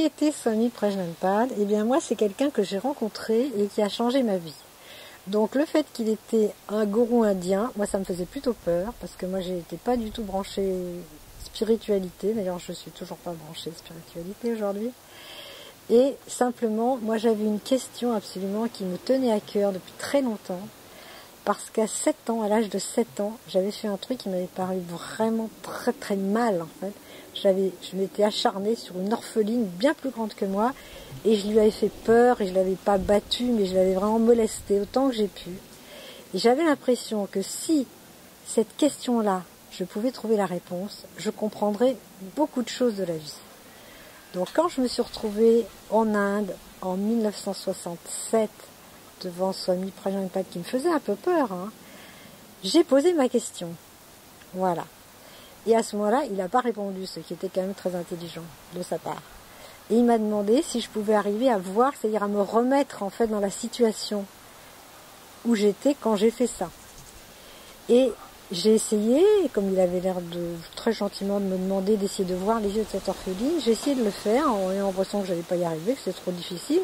qui était Swami Prajnanpad? Eh bien moi c'est quelqu'un que j'ai rencontré et qui a changé ma vie. Donc le fait qu'il était un gourou indien, moi ça me faisait plutôt peur, parce que moi j'étais pas du tout branchée spiritualité, d'ailleurs je suis toujours pas branchée spiritualité aujourd'hui. Et simplement, moi j'avais une question absolument qui me tenait à cœur depuis très longtemps, parce qu'à 7 ans, à l'âge de 7 ans, j'avais fait un truc qui m'avait paru vraiment très très mal en fait. Je m'étais acharnée sur une orpheline bien plus grande que moi, et je lui avais fait peur, et je l'avais pas battue, mais je l'avais vraiment molestée autant que j'ai pu. Et j'avais l'impression que si cette question-là, je pouvais trouver la réponse, je comprendrais beaucoup de choses de la vie. Donc quand je me suis retrouvée en Inde en 1967 devant Swami Prajnanpad qui me faisait un peu peur, j'ai posé ma question. Voilà. Et à ce moment-là, il n'a pas répondu, ce qui était quand même très intelligent de sa part. Et il m'a demandé si je pouvais arriver à voir, c'est-à-dire à me remettre en fait dans la situation où j'étais quand j'ai fait ça. Et j'ai essayé, comme il avait l'air de très gentiment de me demander d'essayer de voir les yeux de cette orpheline, j'ai essayé de le faire en ayant l'impression que je n'allais pas y arriver, que c'était trop difficile.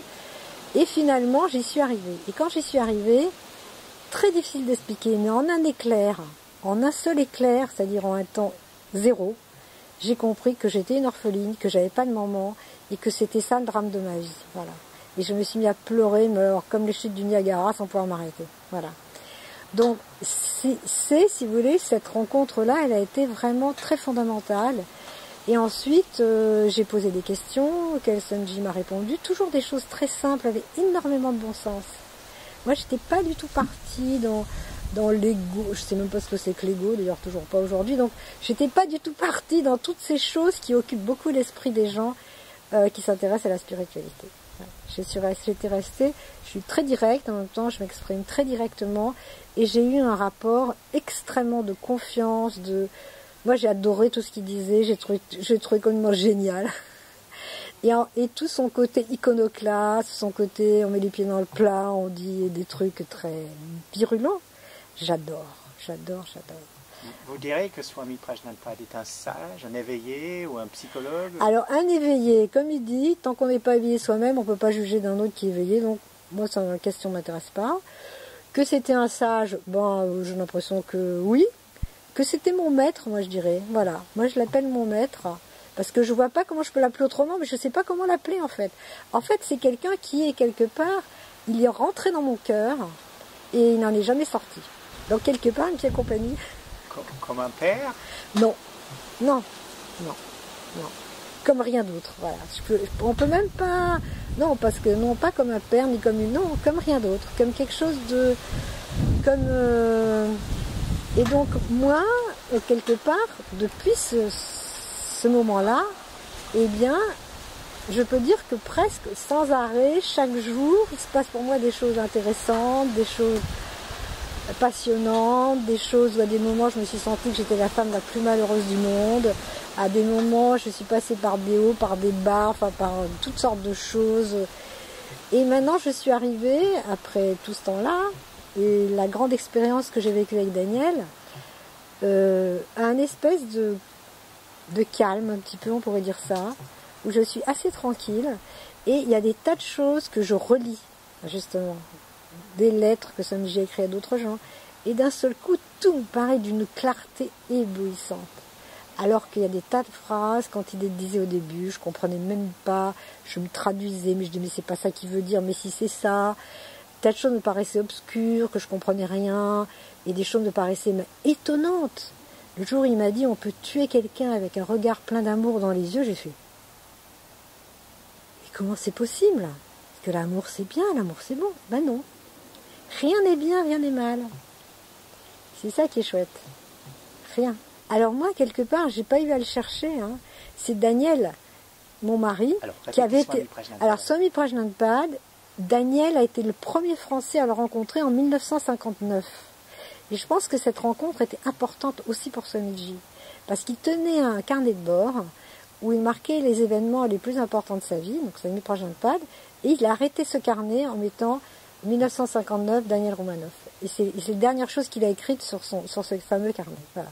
Et finalement, j'y suis arrivée. Et quand j'y suis arrivée, très difficile d'expliquer, mais en un éclair, en un seul éclair, c'est-à-dire en un temps zéro, j'ai compris que j'étais une orpheline, que j'avais pas de maman, et que c'était ça le drame de ma vie. Voilà. Et je me suis mis à pleurer, mais alors, comme les chutes du Niagara, sans pouvoir m'arrêter. Voilà. Donc, si vous voulez, cette rencontre-là, elle a été vraiment très fondamentale. Et ensuite, j'ai posé des questions, auxquelles Sanji m'a répondu, toujours des choses très simples, avec énormément de bon sens. Moi, j'étais pas du tout partie dans l'ego, je sais même pas ce que c'est que l'ego, d'ailleurs toujours pas aujourd'hui, donc j'étais pas du tout partie dans toutes ces choses qui occupent beaucoup l'esprit des gens qui s'intéressent à la spiritualité. J'étais restée, je suis très directe, en même temps je m'exprime très directement, et j'ai eu un rapport extrêmement de confiance, moi j'ai adoré tout ce qu'il disait, j'ai trouvé complètement génial. Et tout son côté iconoclaste, son côté on met les pieds dans le plat, on dit des trucs très virulents, j'adore. Vous direz que Swami Prajnanpad est un sage, un éveillé ou un psychologue? Alors un éveillé, comme il dit, tant qu'on n'est pas éveillé soi-même, on ne peut pas juger d'un autre qui est éveillé, donc moi la question ne m'intéresse pas. Que c'était un sage, j'ai l'impression que oui. Que c'était mon maître, moi je dirais, voilà. Moi je l'appelle mon maître, parce que je vois pas comment je peux l'appeler autrement, mais je sais pas comment l'appeler en fait. En fait c'est quelqu'un qui est quelque part, il est rentré dans mon cœur, et il n'en est jamais sorti. Donc quelque part, une petite compagnie. Comme un père? Non. Comme rien d'autre, voilà. On peut même pas... Non, parce que non, pas comme un père, ni comme une... Non, comme rien d'autre. Comme quelque chose de... Comme... Et donc, moi, quelque part, depuis ce moment-là, eh bien, je peux dire que presque sans arrêt, chaque jour, il se passe pour moi des choses intéressantes, des choses passionnantes, des choses où à des moments je me suis sentie que j'étais la femme la plus malheureuse du monde, à des moments je suis passée par des hauts, par des bas, enfin par toutes sortes de choses. Et maintenant je suis arrivée, après tout ce temps-là, et la grande expérience que j'ai vécue avec Daniel, à un espèce de calme un petit peu, on pourrait dire ça, où je suis assez tranquille, et il y a des tas de choses que je relis, justement. Des lettres que Sanji a écrites à d'autres gens, et d'un seul coup, tout me paraît d'une clarté éblouissante. Alors qu'il y a des tas de phrases, quand il les disait au début, je comprenais même pas, je me traduisais, mais je disais, mais c'est pas ça qu'il veut dire, mais si c'est ça, tas de choses me paraissaient obscures, que je comprenais rien, et des choses me paraissaient étonnantes. Le jour où il m'a dit, on peut tuer quelqu'un avec un regard plein d'amour dans les yeux, j'ai fait, mais comment c'est possible? Parce que l'amour c'est bien, l'amour c'est bon. Ben non. Rien n'est bien, rien n'est mal. C'est ça qui est chouette. Rien. Alors moi, quelque part, j'ai pas eu à le chercher. C'est Daniel, mon mari, qui avait été... Alors, Swami Prajnanpad, Daniel a été le premier Français à le rencontrer en 1959. Et je pense que cette rencontre était importante aussi pour Swamiji. Parce qu'il tenait un carnet de bord où il marquait les événements les plus importants de sa vie, donc Swami Prajnanpad, et il a arrêté ce carnet en mettant 1959, Daniel Romanov. Et c'est la dernière chose qu'il a écrite sur ce fameux carnet. Voilà.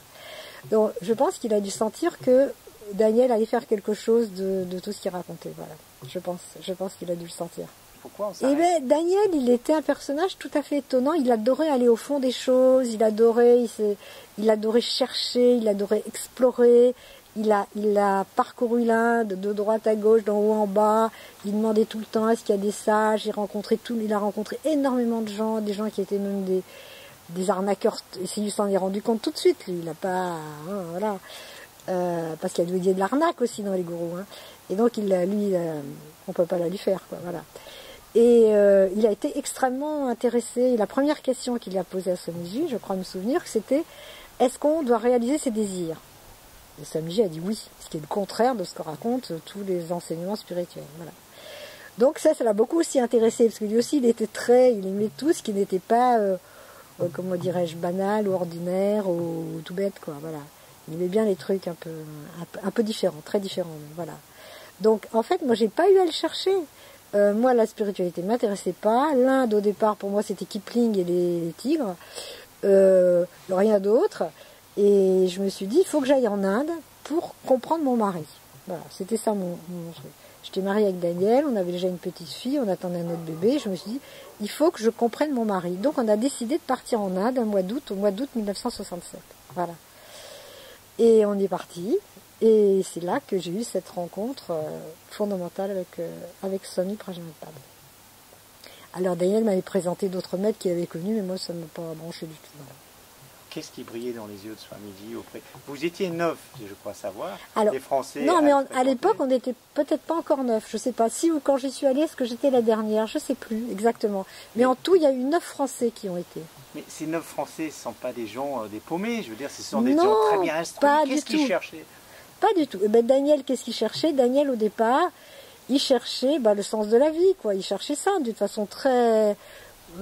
Donc je pense qu'il a dû sentir que Daniel allait faire quelque chose de tout ce qu'il racontait. Voilà, je pense qu'il a dû le sentir. Pourquoi on Et s'arrête? ben Daniel, il était un personnage tout à fait étonnant. Il adorait aller au fond des choses. Il adorait chercher. Il adorait explorer. Il a parcouru l'Inde de droite à gauche, d'en haut en bas. Il demandait tout le temps est-ce qu'il y a des sages. Il a rencontré énormément de gens, des gens qui étaient même des arnaqueurs. Et il s'en est rendu compte tout de suite. Lui, il n'a pas, voilà, parce qu'il y a de l'arnaque aussi dans les gourous. Hein. Et donc on peut pas la lui faire, quoi. Voilà. Et il a été extrêmement intéressé. Et la première question qu'il a posée à Swamiji, je crois me souvenir, c'était est-ce qu'on doit réaliser ses désirs? Et Swamiji a dit oui, ce qui est le contraire de ce que racontent tous les enseignements spirituels. Voilà. Donc ça l'a beaucoup aussi intéressé, parce que lui aussi il aimait tout ce qui n'était pas, comment dirais-je, banal ou ordinaire ou tout bête, quoi. Voilà. Il aimait bien les trucs un peu différents, très différents. Voilà. Donc en fait, moi j'ai pas eu à le chercher. Moi, la spiritualité ne m'intéressait pas. L'Inde, au départ, pour moi, c'était Kipling et les tigres. Rien d'autre. Et je me suis dit, il faut que j'aille en Inde pour comprendre mon mari. Voilà, c'était ça mon truc. J'étais mariée avec Daniel, on avait déjà une petite fille, on attendait un autre bébé. Je me suis dit, il faut que je comprenne mon mari. Donc, on a décidé de partir en Inde au mois d'août 1967. Voilà. Et on est parti. Et c'est là que j'ai eu cette rencontre fondamentale avec Swami Prajnapada. Alors Daniel m'avait présenté d'autres maîtres qu'il avait connus, mais moi ça ne m'a pas branché du tout. Voilà. Qu'est-ce qui brillait dans les yeux de Swamiji auprès? Vous étiez neuf, je crois savoir. Alors, les Français. Non, mais à l'époque, on n'était peut-être pas encore neuf. Je ne sais pas. Si ou quand j'y suis allée, est-ce que j'étais la dernière? Je ne sais plus exactement. Mais en tout, il y a eu 9 Français qui ont été. Mais ces 9 Français ne sont pas des gens, des paumés. Je veux dire, ce sont des gens très bien instruits. Qu'est-ce qu'ils cherchaient? Pas du tout. Et ben Daniel, qu'est-ce qu'il cherchait? Daniel, au départ, il cherchait le sens de la vie, quoi. Il cherchait ça d'une façon très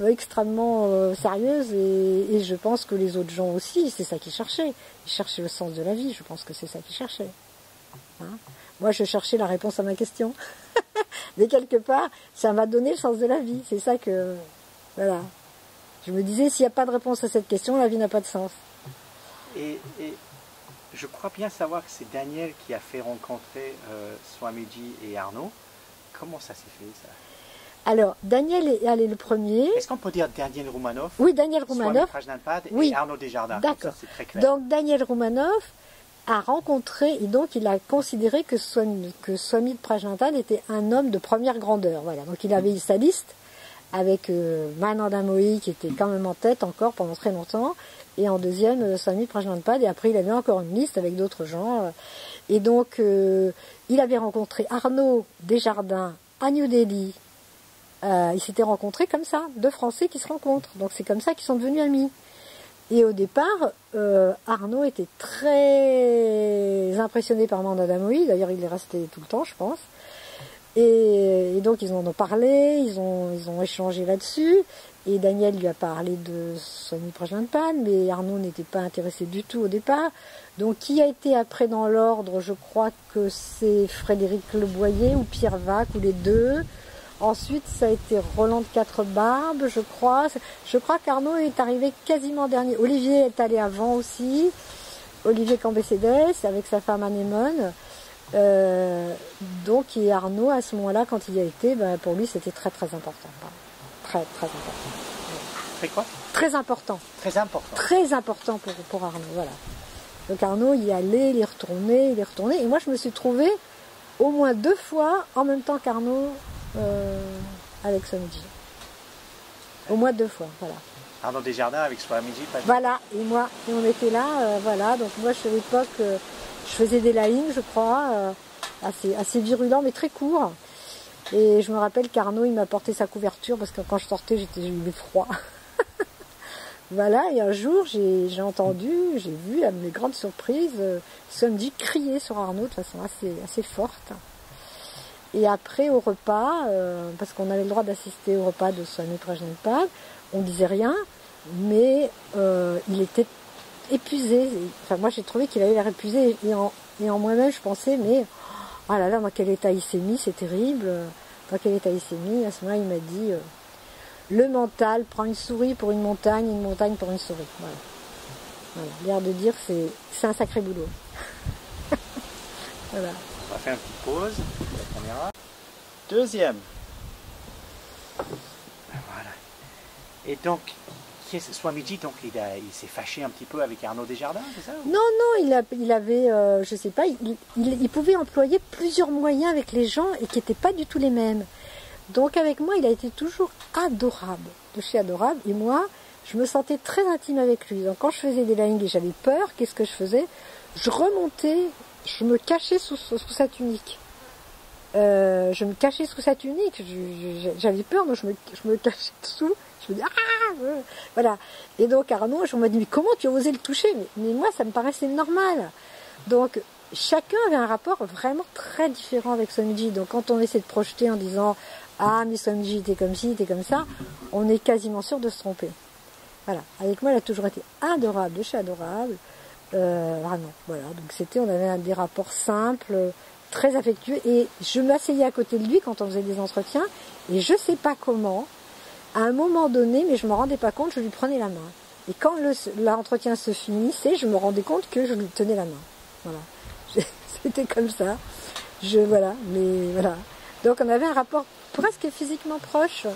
extrêmement sérieuse et je pense que les autres gens aussi, c'est ça qu'ils cherchaient. Ils cherchaient le sens de la vie. Je pense que c'est ça qu'ils cherchaient. Hein? Moi, je cherchais la réponse à ma question. Mais quelque part, ça m'a donné le sens de la vie. C'est ça que... Voilà. Je me disais, s'il n'y a pas de réponse à cette question, la vie n'a pas de sens. Et je crois bien savoir que c'est Daniel qui a fait rencontrer Swamiji et Arnaud. Comment ça s'est fait, ça? Alors, Daniel est allé le premier. Est-ce qu'on peut dire Daniel Roumanoff? Oui, Daniel Roumanoff. Swami Prajnapada oui. Et Arnaud Desjardins. D'accord. C'est très clair. Donc, Daniel Roumanoff a rencontré, et donc il a considéré que Swami Prajnapada était un homme de première grandeur. Voilà. Donc, il avait sa liste avec Mahananda Mohi qui était quand même en tête encore pendant très longtemps. Et en deuxième, Swami Prajnapada. Et après, il avait encore une liste avec d'autres gens. Et donc, il avait rencontré Arnaud Desjardins à New Delhi. Ils s'étaient rencontrés comme ça, 2 Français qui se rencontrent. Donc c'est comme ça qu'ils sont devenus amis. Et au départ, Arnaud était très impressionné par Mahananda Mohi. D'ailleurs, il est resté tout le temps, je pense. Et donc ils en ont parlé, ils ont échangé là-dessus. Et Daniel lui a parlé de Swami Prajnapada, mais Arnaud n'était pas intéressé du tout au départ. Donc qui a été après dans l'ordre, je crois que c'est Frédéric Leboyer ou Pierre Vac, ou les deux. Ensuite, ça a été Roland de Quatre-Barbes, je crois. Je crois qu'Arnaud est arrivé quasiment dernier. Olivier est allé avant aussi. Olivier Cambécédès, avec sa femme Anémone. Donc, et Arnaud, à ce moment-là, quand il y a été, pour lui, c'était très, très important. Très, très important. Très quoi? Très important. Très important. Très important pour Arnaud, voilà. Donc Arnaud y allait, il est retourné. Et moi, je me suis trouvée au moins 2 fois en même temps qu'Arnaud avec Swamiji. Au moins 2 fois, voilà. Arnaud Desjardins avec Swamiji. Voilà, et on était là, voilà. Donc moi, à l'époque, je faisais des lines, je crois, assez virulents, mais très courts. Et je me rappelle qu'Arnaud, il m'a porté sa couverture parce que quand je sortais, j'ai eu froid. Voilà, et un jour, j'ai vu, à mes grandes surprises, Swamiji crier sur Arnaud de façon assez forte. Et après, au repas, parce qu'on avait le droit d'assister au repas de Swami Prajnapada, on ne disait rien, mais il était épuisé. Enfin, moi, j'ai trouvé qu'il avait l'air épuisé. Et en moi-même, je pensais, mais, oh là là, dans quel état il s'est mis, c'est terrible. Dans quel état il s'est mis. À ce moment-là, il m'a dit, le mental prend une souris pour une montagne pour une souris. Voilà. L'air de dire, c'est un sacré boulot. Voilà. On va faire une petite pause. La caméra. Deuxième. Voilà. Et donc, Swamiji, donc il s'est fâché un petit peu avec Arnaud Desjardins, c'est ça? Non, il avait, je sais pas, il pouvait employer plusieurs moyens avec les gens et qui n'étaient pas du tout les mêmes. Donc avec moi, il a été toujours adorable, de chez adorable. Et moi, je me sentais très intime avec lui. Donc quand je faisais des lines et j'avais peur, qu'est-ce que je faisais? Je remontais, je me cachais sous sa tunique. Je me cachais sous sa tunique. J'avais peur, donc je me cachais dessous. Je me dis, voilà. Et donc Arnaud, je me dis, mais comment tu as osé le toucher? Mais moi, ça me paraissait normal. Donc chacun avait un rapport vraiment très différent avec Swamiji. Donc quand on essaie de projeter en disant, ah mais Swamiji était comme ci, était comme ça, on est quasiment sûr de se tromper. Voilà. Avec moi, il a toujours été adorable, de chez adorable. Vraiment. Voilà. Donc on avait des rapports simples, très affectueux. Et je m'asseyais à côté de lui quand on faisait des entretiens. Et je sais pas comment, à un moment donné, mais je me rendais pas compte, je lui prenais la main. Et quand l'entretien se finissait, je me rendais compte que je lui tenais la main. Voilà. C'était comme ça. Voilà. Mais voilà. Donc on avait un rapport presque physiquement proche.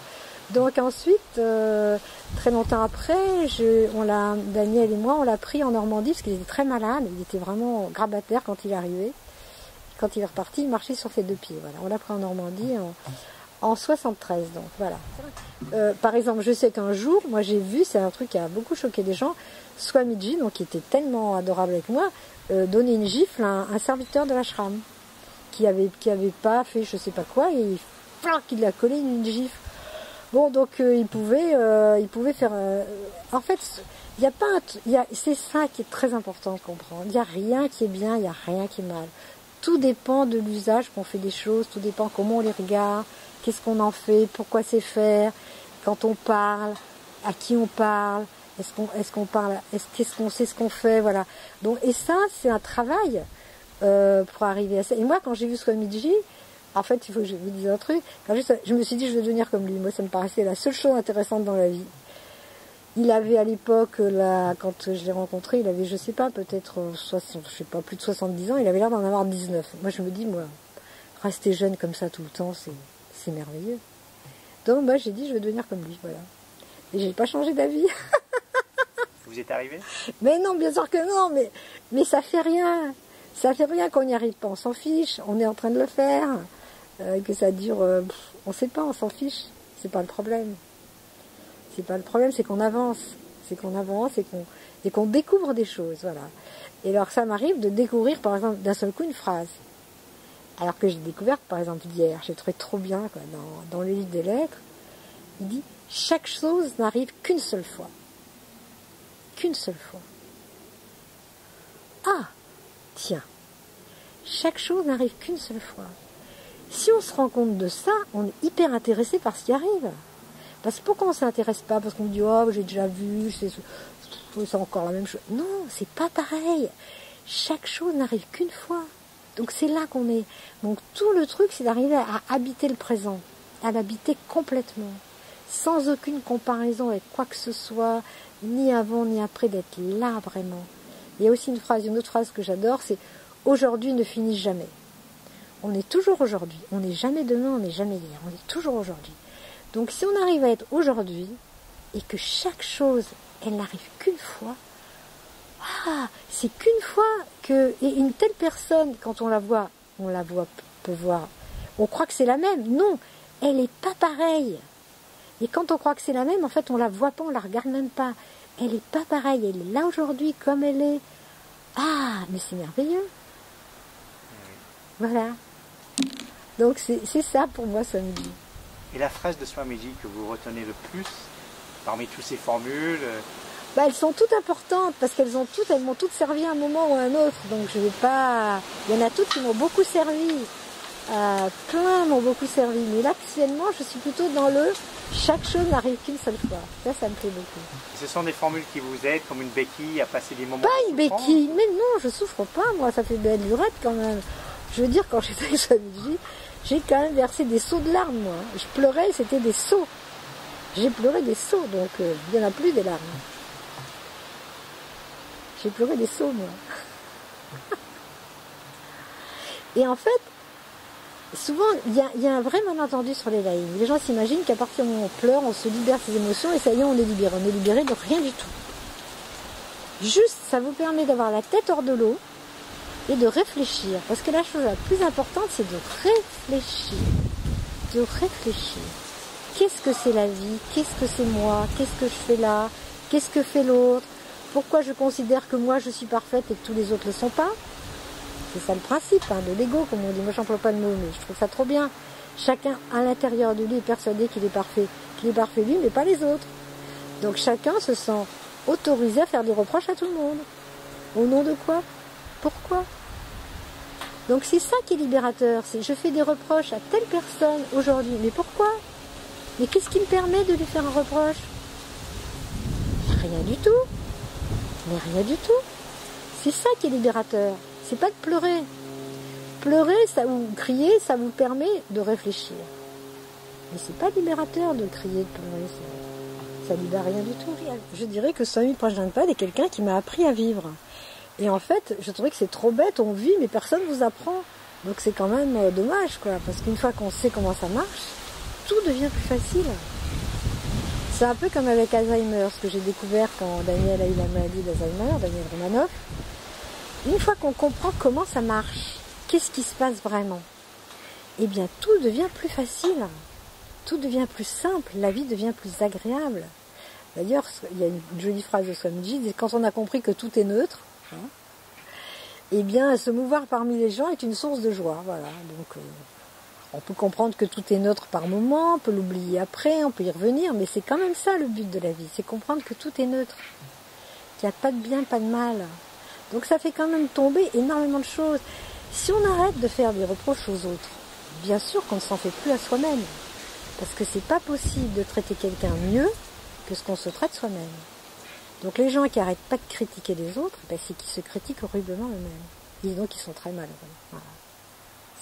Donc ensuite, très longtemps après, Daniel et moi, on l'a pris en Normandie parce qu'il était très malade. Il était vraiment grabataire quand il arrivait. Quand il est reparti, il marchait sur ses deux pieds. Voilà. On l'a pris en Normandie en 73. Donc voilà. Par exemple, je sais qu'un jour, moi j'ai vu, c'est un truc qui a beaucoup choqué des gens, Swamiji, donc qui était tellement adorable avec moi, donner une gifle à un serviteur de l'ashram qui avait pas fait je sais pas quoi et il a collé une gifle. Bon, donc il pouvait faire. En fait, il y a pas. C'est ça qui est très important de comprendre. Il n'y a rien qui est bien, il n'y a rien qui est mal. Tout dépend de l'usage qu'on fait des choses. Tout dépend comment on les regarde, qu'est-ce qu'on en fait, pourquoi c'est faire, quand on parle, à qui on parle, est-ce qu'on parle, qu'est-ce qu'on sait ce qu'on fait, voilà. Donc et ça, c'est un travail pour arriver à ça. Et moi, quand j'ai vu Swamiji, en fait, il faut que je vous dise un truc. Je me suis dit, je vais devenir comme lui. Moi, ça me paraissait la seule chose intéressante dans la vie. Il avait à l'époque, quand je l'ai rencontré, il avait, je sais pas, peut-être plus de 70 ans. Il avait l'air d'en avoir 19. Moi, je me dis, moi, rester jeune comme ça tout le temps, c'est merveilleux. Donc, moi, j'ai dit, je vais devenir comme lui, voilà. Et j'ai pas changé d'avis. Vous êtes arrivé? Mais non, bien sûr que non. Mais ça fait rien. Ça fait rien qu'on n'y arrive pas. On s'en fiche. On est en train de le faire. Que ça dure, on sait pas, on s'en fiche. C'est pas le problème. C'est pas le problème, c'est qu'on avance. C'est qu'on avance et qu'on découvre des choses, voilà. Et alors ça m'arrive de découvrir, par exemple, d'un seul coup une phrase. Alors que j'ai découvert, par exemple, hier, j'ai trouvé trop bien, quoi, dans le livre des lettres, il dit, chaque chose n'arrive qu'une seule fois. Qu'une seule fois. Ah, tiens. Chaque chose n'arrive qu'une seule fois. Si on se rend compte de ça, on est hyper intéressé par ce qui arrive. Parce que pourquoi on ne s'intéresse pas? Parce qu'on dit, oh, j'ai déjà vu, c'est encore la même chose. Non, c'est pas pareil. Chaque chose n'arrive qu'une fois. Donc c'est là qu'on est. Donc tout le truc, c'est d'arriver à habiter le présent, à l'habiter complètement, sans aucune comparaison avec quoi que ce soit, ni avant ni après, d'être là vraiment. Il y a aussi une autre phrase que j'adore, c'est « Aujourd'hui ne finit jamais ». On est toujours aujourd'hui. On n'est jamais demain, on n'est jamais hier. On est toujours aujourd'hui. Donc si on arrive à être aujourd'hui, et que chaque chose, elle n'arrive qu'une fois, c'est qu'une fois que... Et une telle personne, quand on peut voir, on croit que c'est la même. Non, elle n'est pas pareille. Et quand on croit que c'est la même, en fait, on la voit pas, on la regarde même pas. Elle n'est pas pareille, elle est là aujourd'hui comme elle est. Ah, mais c'est merveilleux. Voilà. Donc c'est ça pour moi, Swamiji. Et la phrase de Swamiji que vous retenez le plus parmi toutes ces formules? Elles sont toutes importantes parce elles m'ont toutes servi à un moment ou à un autre. Donc je vais pas. Il y en a toutes qui m'ont beaucoup servi. Plein m'ont beaucoup servi. Mais là, actuellement, je suis plutôt dans chaque chose n'arrive qu'une seule fois. Ça me plaît beaucoup. Ce sont des formules qui vous aident comme une béquille à passer des moments. Pas une béquille, mais non, je souffre pas, moi, ça fait belle lurette quand même. Je veux dire, quand j'étais avec Swamiji, j'ai quand même versé des seaux de larmes, moi. Je pleurais, c'était des seaux. J'ai pleuré des seaux, donc il n'y en a plus des larmes. J'ai pleuré des seaux, moi. Et en fait, souvent, il y a un vrai malentendu sur les lives. Les gens s'imaginent qu'à partir du moment où on pleure, on se libère ses émotions et ça y est, on est libéré. On est libéré de rien du tout. Juste, ça vous permet d'avoir la tête hors de l'eau et de réfléchir. Parce que la chose la plus importante, c'est de réfléchir. De réfléchir. Qu'est-ce que c'est la vie? Qu'est-ce que c'est moi? Qu'est-ce que je fais là? Qu'est-ce que fait l'autre? Pourquoi je considère que moi je suis parfaite et que tous les autres ne le sont pas? C'est ça le principe de l'ego, comme on dit. Moi, j'emploie pas le mot, mais je trouve ça trop bien. Chacun, à l'intérieur de lui, est persuadé qu'il est parfait lui, mais pas les autres. Donc chacun se sent autorisé à faire des reproches à tout le monde. Au nom de quoi? Pourquoi? Donc c'est ça qui est libérateur. C'est je fais des reproches à telle personne aujourd'hui. Mais pourquoi? Mais qu'est-ce qui me permet de lui faire un reproche? Rien du tout. Mais rien du tout. C'est ça qui est libérateur. C'est pas de pleurer. Pleurer, ou crier, ça vous permet de réfléchir. Mais c'est pas libérateur de crier, de pleurer. Ça libère rien du tout. Je dirais que Swami Prajnapada est quelqu'un qui m'a appris à vivre. Et en fait, je trouvais que c'est trop bête, on vit, mais personne ne vous apprend. Donc c'est quand même dommage, quoi. Parce qu'une fois qu'on sait comment ça marche, tout devient plus facile. C'est un peu comme avec Alzheimer, ce que j'ai découvert quand Daniel a eu la maladie d'Alzheimer, Daniel Romanoff. Une fois qu'on comprend comment ça marche, qu'est-ce qui se passe vraiment, eh bien tout devient plus facile, tout devient plus simple, la vie devient plus agréable. D'ailleurs, il y a une jolie phrase de Swamiji, quand on a compris que tout est neutre, eh bien se mouvoir parmi les gens est une source de joie. Voilà. Donc on peut comprendre que tout est neutre par moment, on peut l'oublier après, on peut y revenir, mais c'est quand même ça le but de la vie, c'est comprendre que tout est neutre, qu'il n'y a pas de bien, pas de mal. Donc ça fait quand même tomber énormément de choses. Si on arrête de faire des reproches aux autres, bien sûr qu'on ne s'en fait plus à soi-même. Parce que c'est pas possible de traiter quelqu'un mieux que ce qu'on se traite soi-même. Donc les gens qui n'arrêtent pas de critiquer les autres, c'est qu'ils se critiquent horriblement eux-mêmes. Et donc ils sont très malheureux. Voilà.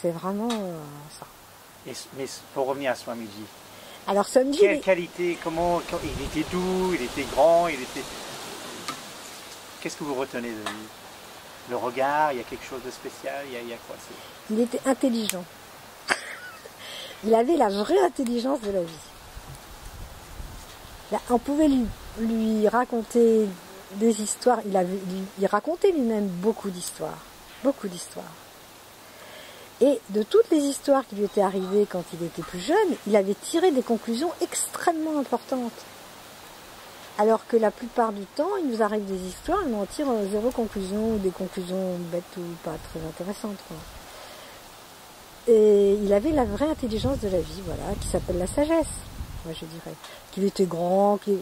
C'est vraiment ça. Mais pour revenir à Swamiji, alors Swamiji, quelle qualité, comment il était doux, il était grand, il était... Qu'est-ce que vous retenez de lui? Le regard, il y a quelque chose de spécial, il y a quoi? Il était intelligent. Il avait la vraie intelligence de la vie. Là, on pouvait lui raconter des histoires. Il racontait lui-même beaucoup d'histoires. Beaucoup d'histoires. Et de toutes les histoires qui lui étaient arrivées quand il était plus jeune, il avait tiré des conclusions extrêmement importantes. Alors que la plupart du temps, il nous arrive des histoires, mais on tire zéro conclusion, ou des conclusions bêtes ou pas très intéressantes, quoi. Et il avait la vraie intelligence de la vie, voilà, qui s'appelle la sagesse, moi je dirais. Qu'il était grand, qu'il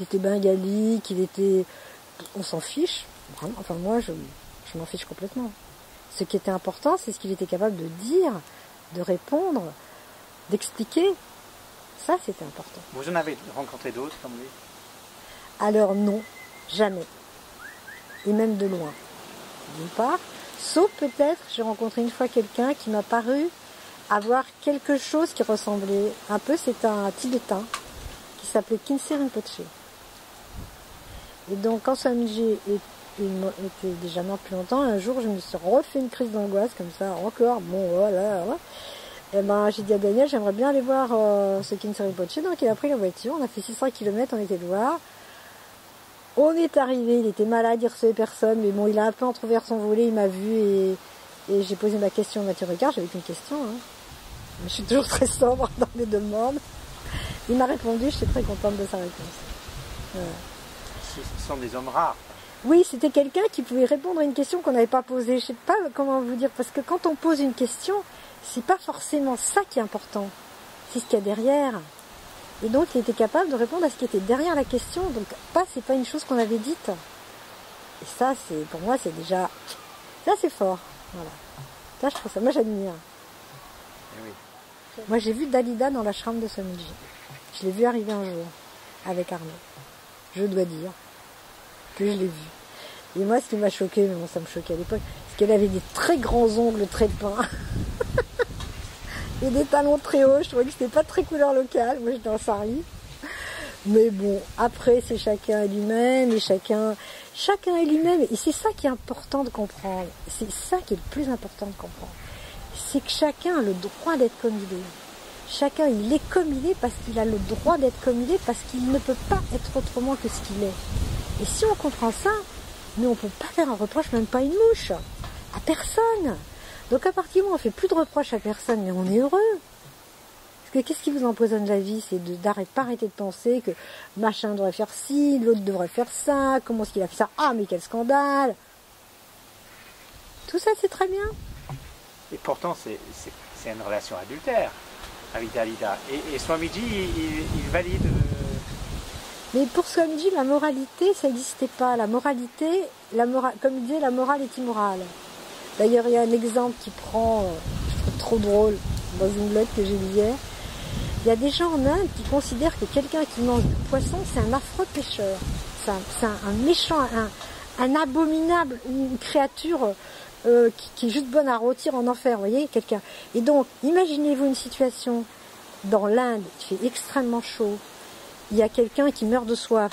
était bengali, qu'il était... On s'en fiche, vraiment. Enfin moi je m'en fiche complètement. Ce qui était important, c'est ce qu'il était capable de dire, de répondre, d'expliquer. Ça, c'était important. Vous en avez rencontré d'autres comme lui? Alors non, jamais. Et même de loin. D'une part, sauf peut-être, j'ai rencontré une fois quelqu'un qui m'a paru avoir quelque chose qui ressemblait un peu, c'est un Tibétain qui s'appelait Khyentse Rinpoche. Et donc quand Swamiji était déjà mort depuis longtemps, un jour je me suis refait une crise d'angoisse comme ça, encore, bon voilà. Et ben j'ai dit à Daniel, j'aimerais bien aller voir ce Khyentse Rinpoche, donc il a pris la voiture, on a fait 600 km, on était le voir. On est arrivé, il était malade, il recevait personne, mais bon, il a un peu entrouvert son volet, il m'a vu et j'ai posé ma question au Mathieu Ricard, j'avais qu'une question, hein. Je suis toujours très sobre dans les demandes. Il m'a répondu, je suis très contente de sa réponse. Voilà. Ce sont des hommes rares. Oui, c'était quelqu'un qui pouvait répondre à une question qu'on n'avait pas posée. Je sais pas comment vous dire, parce que quand on pose une question, c'est pas forcément ça qui est important, c'est ce qu'il y a derrière. Et donc il était capable de répondre à ce qui était derrière la question, donc c'est pas une chose qu'on avait dite. Et ça, c'est pour moi, c'est déjà... Ça, c'est fort. Voilà. Ça, je trouve ça, moi j'admire. Oui. Moi j'ai vu Dalida dans la chambre de Swamiji. Je l'ai vu arriver un jour, avec Arnaud. Je dois dire que je l'ai vu. Et moi, ce qui m'a choqué, mais bon, ça me choquait à l'époque, c'est qu'elle avait des très grands ongles très peints. Et des talons très hauts, je trouvais que c'était pas très couleur locale, moi j'étais en sari. Mais bon, après c'est chacun est lui-même, et chacun est lui-même, et c'est ça qui est important de comprendre, c'est ça qui est le plus important de comprendre. c'est que chacun a le droit d'être comme il est. Chacun, il est comme il est parce qu'il a le droit d'être comme il est, parce qu'il ne peut pas être autrement que ce qu'il est. Et si on comprend ça, nous, on ne peut pas faire un reproche, même pas une mouche, à personne. Donc à partir du moment où on ne fait plus de reproches à personne, mais on est heureux. Parce que qu'est-ce qui vous empoisonne la vie? C'est de pas arrêter de penser que machin devrait faire ci, l'autre devrait faire ça, comment est-ce qu'il a fait ça? Ah, mais quel scandale! Tout ça, c'est très bien. Et pourtant, c'est une relation adultère avec Dalida. Et Swamiji, il valide. Mais pour Swamiji, la moralité, ça n'existait pas. La moralité, comme il disait, la morale est immorale. D'ailleurs, il y a un exemple qui prend, je trouve trop drôle, dans une lettre que j'ai lue hier. Il y a des gens en Inde qui considèrent que quelqu'un qui mange du poisson, c'est un affreux pêcheur. C'est un méchant, un abominable, une créature qui est juste bonne à rôtir en enfer, vous voyez, quelqu'un. Et donc, imaginez-vous une situation dans l'Inde, il fait extrêmement chaud, il y a quelqu'un qui meurt de soif.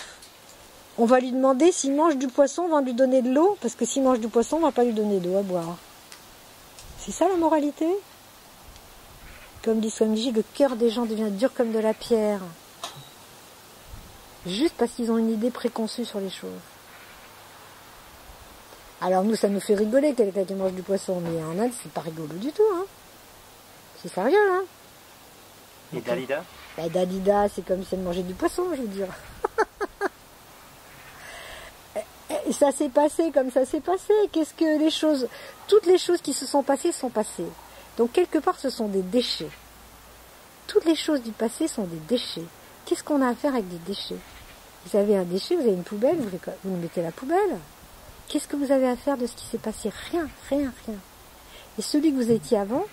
On va lui demander s'il mange du poisson, on va lui donner de l'eau, parce que s'il mange du poisson, on ne va pas lui donner d'eau à boire. C'est ça la moralité? Comme dit Swamiji, le cœur des gens devient dur comme de la pierre. Juste parce qu'ils ont une idée préconçue sur les choses. Alors nous, ça nous fait rigoler quelqu'un qui mange du poisson, mais en Inde, c'est pas rigolo du tout, hein. C'est sérieux, hein. Et Dalida? Dalida, c'est comme si elle mangeait du poisson, je veux dire. Et ça s'est passé comme ça s'est passé. Qu'est-ce que toutes les choses qui se sont passées sont passées. Donc quelque part, ce sont des déchets. Toutes les choses du passé sont des déchets. Qu'est-ce qu'on a à faire avec des déchets? Vous avez un déchet, vous avez une poubelle, vous mettez la poubelle. Qu'est-ce que vous avez à faire de ce qui s'est passé? Rien, rien, rien. Et celui que vous étiez avant,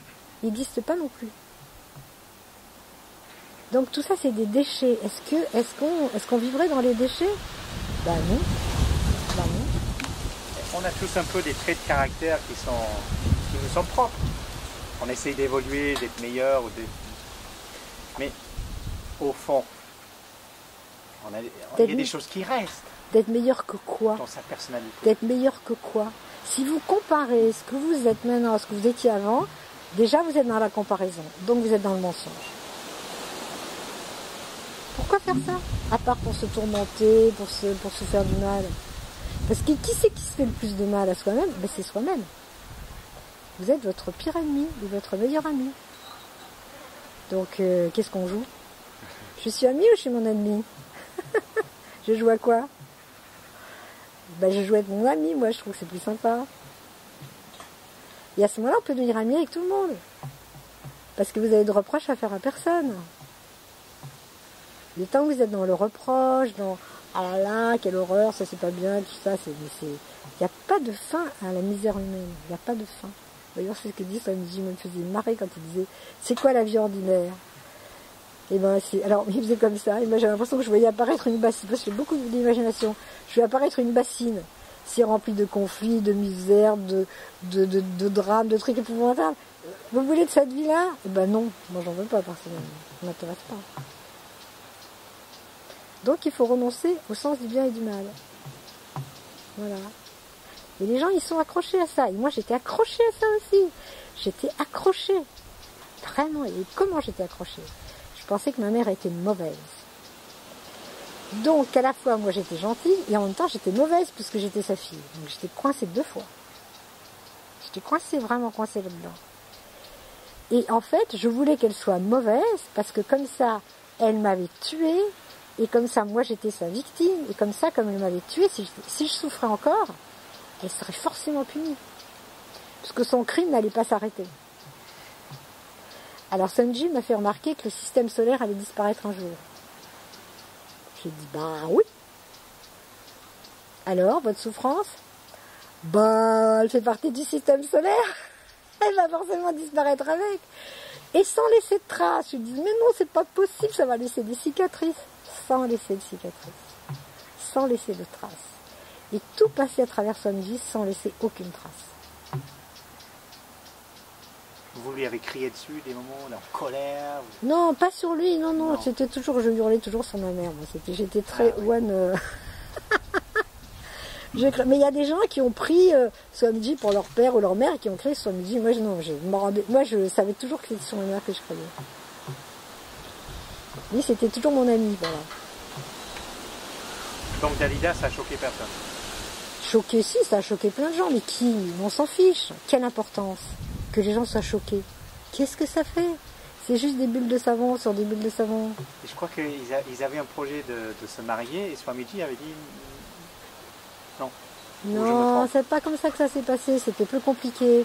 il n'existe pas non plus. Donc tout ça, c'est des déchets. Est-ce qu'on vivrait dans les déchets? Ben non. Ben non. On a tous un peu des traits de caractère qui nous sont propres. On essaye d'évoluer, d'être meilleur, mais au fond, il y a des choses qui restent. D'être meilleur que quoi? Dans sa personnalité. D'être meilleur que quoi? Si vous comparez ce que vous êtes maintenant à ce que vous étiez avant, déjà vous êtes dans la comparaison, donc vous êtes dans le mensonge. Pourquoi faire ça? À part pour se tourmenter, pour se faire du mal. Parce que qui c'est qui se fait le plus de mal à soi-même? Ben, c'est soi-même. Vous êtes votre pire ennemi ou votre meilleur ami. Donc, qu'est-ce qu'on joue? Je suis ami ou je suis mon ennemi? Je joue à quoi? Ben, je joue avec mon ami, moi, je trouve que c'est plus sympa. Et à ce moment-là, on peut devenir ami avec tout le monde. Parce que vous avez de reproches à faire à personne. Le temps que vous êtes dans le reproche, dans « ah là là, quelle horreur, ça c'est pas bien », tout ça, il n'y a pas de fin à la misère humaine. Il n'y a pas de fin. D'ailleurs, c'est ce que dit Swamiji, me faisait marrer quand il disait « c'est quoi la vie ordinaire ?» Et ben, alors, il faisait comme ça, et moi j'avais l'impression que je voyais apparaître une bassine, parce que j'ai beaucoup d'imagination, je voyais apparaître une bassine, si remplie de conflits, de misère, de drames, de trucs épouvantables. Vous voulez de cette vie-là? Eh ben non, moi j'en veux pas personnellement, ça m'intéresse pas. Donc il faut renoncer au sens du bien et du mal. Voilà. Et les gens, ils sont accrochés à ça. Et moi, j'étais accrochée à ça aussi. J'étais accrochée. Vraiment. Et comment j'étais accrochée? Je pensais que ma mère était mauvaise. Donc, à la fois, moi, j'étais gentille, et en même temps, j'étais mauvaise puisque j'étais sa fille. Donc, j'étais coincée 2 fois. J'étais coincée, vraiment coincée là-dedans. Et en fait, je voulais qu'elle soit mauvaise parce que comme ça, elle m'avait tuée. Et comme ça, moi, j'étais sa victime. Et comme ça, comme elle m'avait tuée, si je souffrais encore, elle serait forcément punie. Parce que son crime n'allait pas s'arrêter. Alors, Swamiji m'a fait remarquer que le système solaire allait disparaître un jour. J'ai dit, bah oui. Alors, votre souffrance? Bah, elle fait partie du système solaire. Elle va forcément disparaître avec. Et sans laisser de traces. Je dis, mais non, c'est pas possible, ça va laisser des cicatrices. Sans laisser de cicatrices. Sans laisser de traces. Et tout passer à travers Swamiji sans laisser aucune trace. Vous lui avez crié dessus des moments en colère? Non, pas sur lui, non. C'était toujours, je hurlais toujours sur ma mère. Moi, j'étais très one. Mais il y a des gens qui ont pris Swamiji pour leur père ou leur mère et qui ont créé Swamiji. Moi, je savais toujours que c'était sur ma mère que je croyais. Lui, c'était toujours mon ami, voilà. Donc Dalida, ça a choqué personne. Choqué, si, ça a choqué plein de gens, mais qui? On s'en fiche. Quelle importance que les gens soient choqués. Qu'est-ce que ça fait? C'est juste des bulles de savon sur des bulles de savon. Et je crois qu'ils avaient un projet de se marier et Swamiji avait dit non. Non, c'est pas comme ça que ça s'est passé, c'était plus compliqué.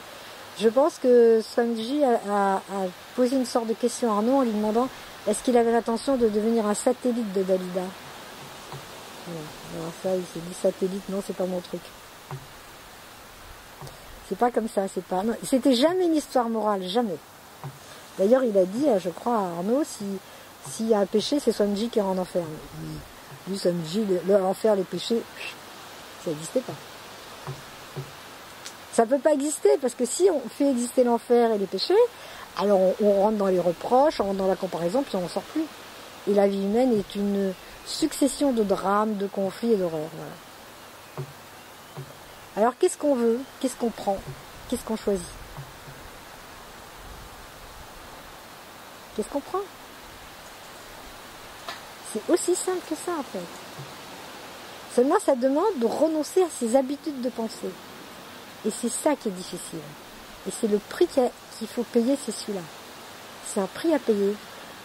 Je pense que Swamiji a posé une sorte de question à Arnaud en lui demandant est-ce qu'il avait l'intention de devenir un satellite de Dalida. Alors ça, il s'est dit satellite, non, c'est pas mon truc. C'est pas comme ça, c'est pas. C'était jamais une histoire morale, jamais. D'ailleurs, il a dit, je crois, à Arnaud, s'il y a un péché, c'est Swamiji qui est en enfer. Lui, Swamiji, l'enfer, les péchés, ça n'existait pas. Ça peut pas exister, parce que si on fait exister l'enfer et les péchés, alors on rentre dans les reproches, on rentre dans la comparaison, puis on n'en sort plus. Et la vie humaine est une succession de drames, de conflits et d'horreurs. Voilà. Alors qu'est-ce qu'on veut? Qu'est-ce qu'on prend? Qu'est-ce qu'on choisit? Qu'est-ce qu'on prend? C'est aussi simple que ça en fait. Seulement ça demande de renoncer à ses habitudes de pensée. Et c'est ça qui est difficile. Et c'est le prix qu'il faut payer, c'est celui-là. C'est un prix à payer.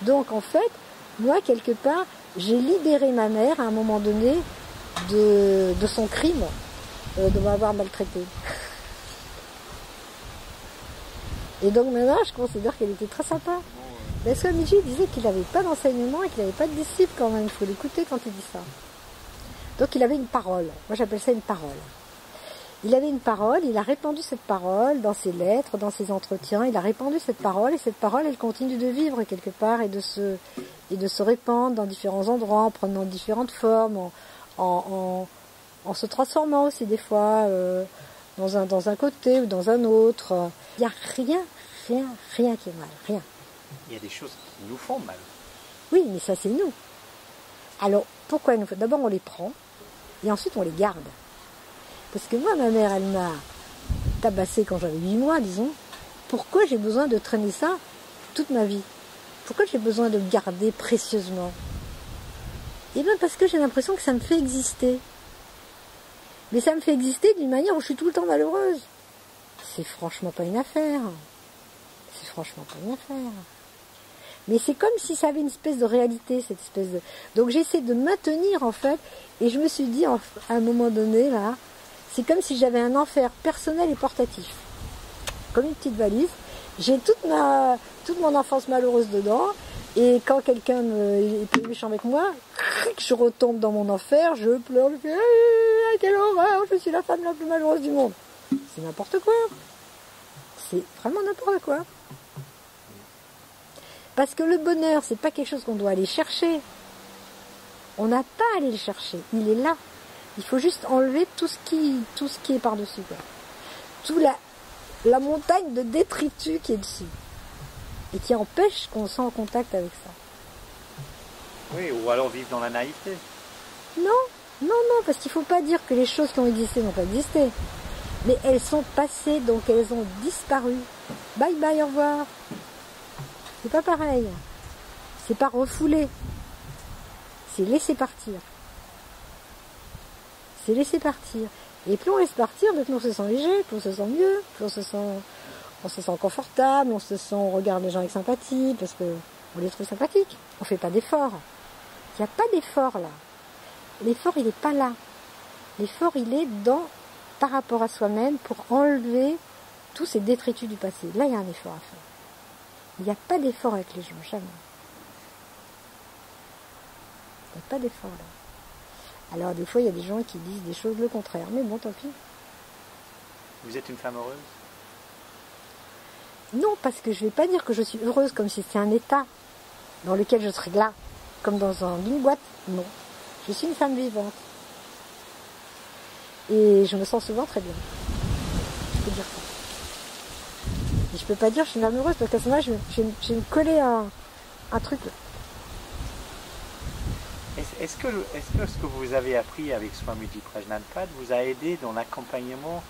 Donc en fait, moi quelque part, j'ai libéré ma mère à un moment donné de son crime, de m'avoir maltraité. Et donc maintenant, je considère qu'elle était très sympa. Mais Swamiji disait qu'il n'avait pas d'enseignement et qu'il n'avait pas de disciple quand même. Il faut l'écouter quand il dit ça. Donc il avait une parole. Moi j'appelle ça une parole. Il avait une parole, il a répandu cette parole dans ses lettres, dans ses entretiens. Il a répandu cette parole et cette parole, elle continue de vivre quelque part et de se répandre dans différents endroits, en prenant différentes formes, en se transformant aussi des fois dans un côté ou dans un autre. Il n'y a rien qui est mal, rien. Il y a des choses qui nous font mal. Oui, mais ça c'est nous. Alors, pourquoi il nous faut? D'abord on les prend et ensuite on les garde. Parce que moi, ma mère, elle m'a tabassé quand j'avais 8 mois, disons. Pourquoi j'ai besoin de traîner ça toute ma vie? Pourquoi j'ai besoin de le garder précieusement? Eh bien parce que j'ai l'impression que ça me fait exister. Mais ça me fait exister d'une manière où je suis tout le temps malheureuse. C'est franchement pas une affaire. C'est franchement pas une affaire. Mais c'est comme si ça avait une espèce de réalité, cette espèce de... Donc j'essaie de maintenir en fait, et je me suis dit à un moment donné là, c'est comme si j'avais un enfer personnel et portatif. Comme une petite valise. J'ai toute mon enfance malheureuse dedans, et quand quelqu'un est plus méchant avec moi, je retombe dans mon enfer, je pleure, je fais ah, quelle horreur, je suis la femme la plus malheureuse du monde. C'est n'importe quoi. C'est vraiment n'importe quoi. Parce que le bonheur, c'est pas quelque chose qu'on doit aller chercher. On n'a pas à aller le chercher. Il est là. Il faut juste enlever tout ce qui est par-dessus, quoi. Toute la montagne de détritus qui est dessus. Et qui empêche qu'on soit en contact avec ça. Oui, ou alors vivre dans la naïveté. Non, parce qu'il ne faut pas dire que les choses qui ont existé n'ont pas existé. Mais elles sont passées, donc elles ont disparu. Bye bye, au revoir. C'est pas pareil. C'est pas refoulé. C'est laisser partir. C'est laisser partir. Et plus on laisse partir, plus on se sent léger, plus on se sent mieux, plus on se sent confortable, on regarde les gens avec sympathie, parce qu'on les trouve sympathiques. On fait pas d'effort. Il n'y a pas d'effort là. L'effort, il n'est pas là. L'effort, il est par rapport à soi-même pour enlever tous ces détritus du passé. Là, il y a un effort à faire. Il n'y a pas d'effort avec les gens, jamais. Il n'y a pas d'effort là. Alors des fois il y a des gens qui disent des choses le contraire, mais bon tant pis. Vous êtes une femme heureuse? Non, parce que je ne vais pas dire que je suis heureuse comme si c'était un état dans lequel je serais là, comme dans une boîte. Non, je suis une femme vivante. Et je me sens souvent très bien. Je peux dire ça. Et je peux pas dire que je suis une femme heureuse parce qu'à ce moment-là je vais me coller un truc là. Est-ce que ce que vous avez appris avec Swamiji Prajnanpad vous a aidé dans l'accompagnement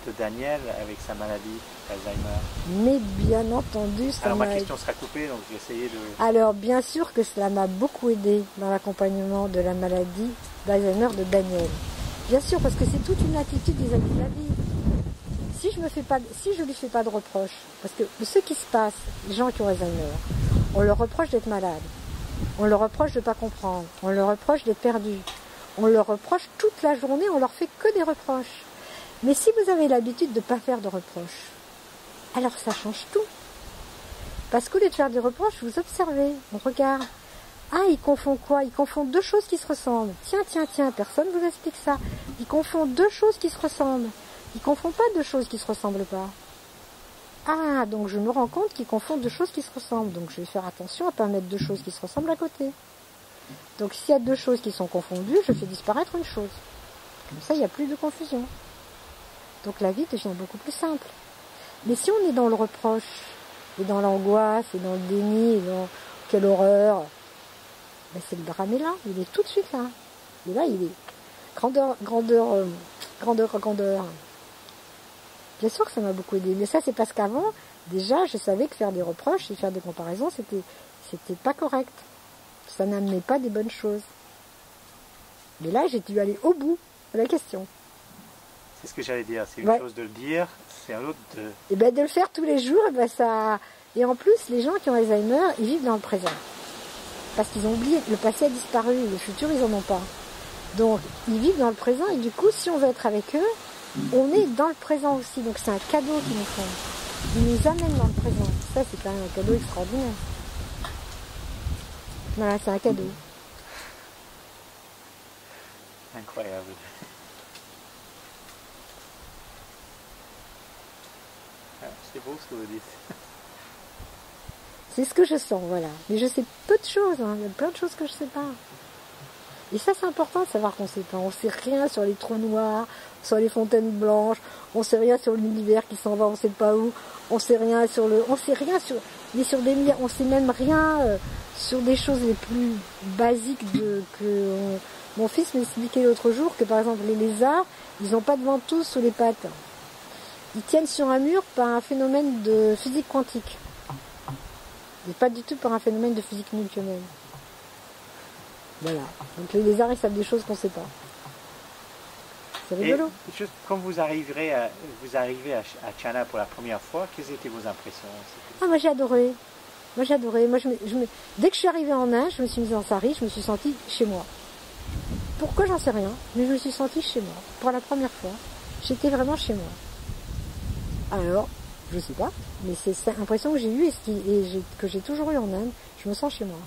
de Daniel avec sa maladie d'Alzheimer? Mais bien entendu, ça Alors ma m'a... question sera coupée, donc j'ai essayé de... Alors bien sûr que cela m'a beaucoup aidé dans l'accompagnement de la maladie d'Alzheimer de Daniel. Bien sûr, parce que c'est toute une attitude vis-à-vis de la vie. Si je lui fais pas de reproches, parce que ce qui se passe, les gens qui ont Alzheimer, on leur reproche d'être malade, on leur reproche de ne pas comprendre, on leur reproche d'être perdu, on leur reproche toute la journée, on leur fait que des reproches. Mais si vous avez l'habitude de ne pas faire de reproches, alors ça change tout. Parce qu'au lieu de faire des reproches, vous observez, on regarde. Ah, ils confondent quoi? Ils confondent deux choses qui se ressemblent. Tiens, personne ne vous explique ça. Ils confondent deux choses qui se ressemblent. Ils ne confondent pas deux choses qui ne se ressemblent pas. Ah, donc je me rends compte qu'ils confondent deux choses qui se ressemblent. Donc je vais faire attention à ne pas mettre deux choses qui se ressemblent à côté. Donc s'il y a deux choses qui sont confondues, je fais disparaître une chose. Comme ça, il n'y a plus de confusion. Donc la vie devient beaucoup plus simple. Mais si on est dans le reproche, et dans l'angoisse, et dans le déni, et dans quelle horreur, ben c'est le drame est là, il est tout de suite là. Et là, il est grandeur. Bien sûr que ça m'a beaucoup aidé, mais ça c'est parce qu'avant, déjà, je savais que faire des reproches et faire des comparaisons, c'était pas correct. Ça n'amenait pas des bonnes choses. Mais là, j'ai dû aller au bout de la question. C'est ce que j'allais dire, c'est une chose de le dire, c'est un autre de... Et ben de le faire tous les jours, et ben ça... Et en plus, les gens qui ont Alzheimer, ils vivent dans le présent. Parce qu'ils ont oublié, le passé a disparu, le futur, ils en ont pas. Donc, ils vivent dans le présent, et du coup, si on veut être avec eux, on est dans le présent aussi. Donc, c'est un cadeau qu'ils nous font. Ils nous amènent dans le présent. Ça, c'est quand même un cadeau extraordinaire. Voilà, c'est un cadeau. Incroyable. C'est beau ce que vous dites. C'est ce que je sens, voilà. Mais je sais peu de choses, hein. Il y a plein de choses que je sais pas. Et ça, c'est important de savoir qu'on sait pas. On sait rien sur les trous noirs, sur les fontaines blanches, on sait rien sur l'univers qui s'en va, on sait pas où, on sait rien sur mais sur des milliards, on sait même rien sur des choses les plus basiques mon fils m'expliquait l'autre jour que par exemple les lézards, ils n'ont pas de ventouse sous les pattes. Ils tiennent sur un mur par un phénomène de physique quantique. Et pas du tout par un phénomène de physique newtonienne. Voilà. Donc les lézards, ils savent des choses qu'on ne sait pas. C'est rigolo. Et juste quand vous arrivez à Channa pour la première fois, quelles étaient vos impressions? Ah, moi j'ai adoré. Dès que je suis arrivée en Inde, je me suis mise en sari, je me suis sentie chez moi. Pourquoi, j'en sais rien, mais je me suis sentie chez moi. Pour la première fois, j'étais vraiment chez moi. Alors, je sais pas, mais c'est cette impression que j'ai eue que j'ai toujours eue en Inde. Je me sens chez moi.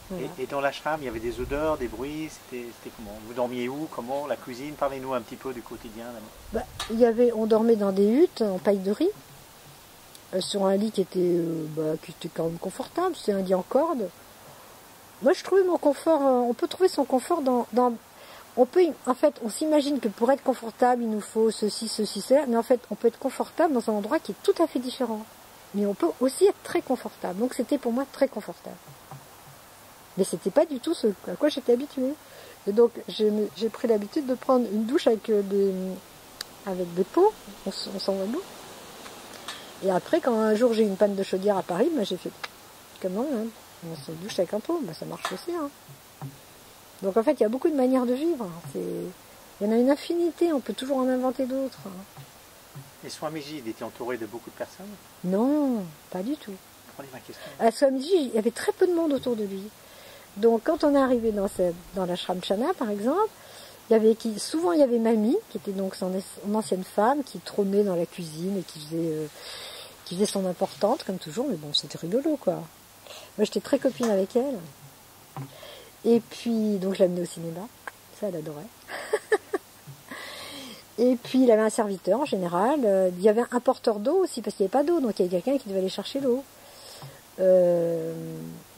Voilà. Et dans l'ashram, il y avait des odeurs, des bruits, c'était comment? Vous dormiez où? Comment? La cuisine? Parlez-nous un petit peu du quotidien. On dormait dans des huttes en paille de riz, sur un lit qui était quand même confortable, c'est un lit en corde. Moi, je trouvais mon confort, on peut trouver son confort on s'imagine que pour être confortable, il nous faut ceci, cela, mais en fait, on peut être confortable dans un endroit qui est tout à fait différent. Mais on peut aussi être très confortable. Donc, c'était pour moi très confortable. Mais c'était pas du tout ce à quoi j'étais habituée. Et donc, j'ai pris l'habitude de prendre une douche avec des pots, on s'envoie de l'eau. Et après, quand un jour j'ai eu une panne de chaudière à Paris, j'ai fait comment hein, on se douche avec un pot, ça marche aussi. Hein. Donc en fait, il y a beaucoup de manières de vivre. Il y en a une infinité, on peut toujours en inventer d'autres. Et Swamiji, il était entouré de beaucoup de personnes? Non, pas du tout. Prenez ma question. À Swamiji, il y avait très peu de monde autour de lui. Donc quand on est arrivé dans l'ashram Channa, par exemple, souvent il y avait Mamie, qui était donc son ancienne femme, qui trônait dans la cuisine et qui faisait son importante, comme toujours, mais bon, c'était rigolo, quoi. Moi, j'étais très copine avec elle. Et puis, donc je l'amenais au cinéma, ça elle adorait. Et puis il avait un serviteur en général, il y avait un porteur d'eau aussi, parce qu'il n'y avait pas d'eau, donc il y avait quelqu'un qui devait aller chercher l'eau. Mais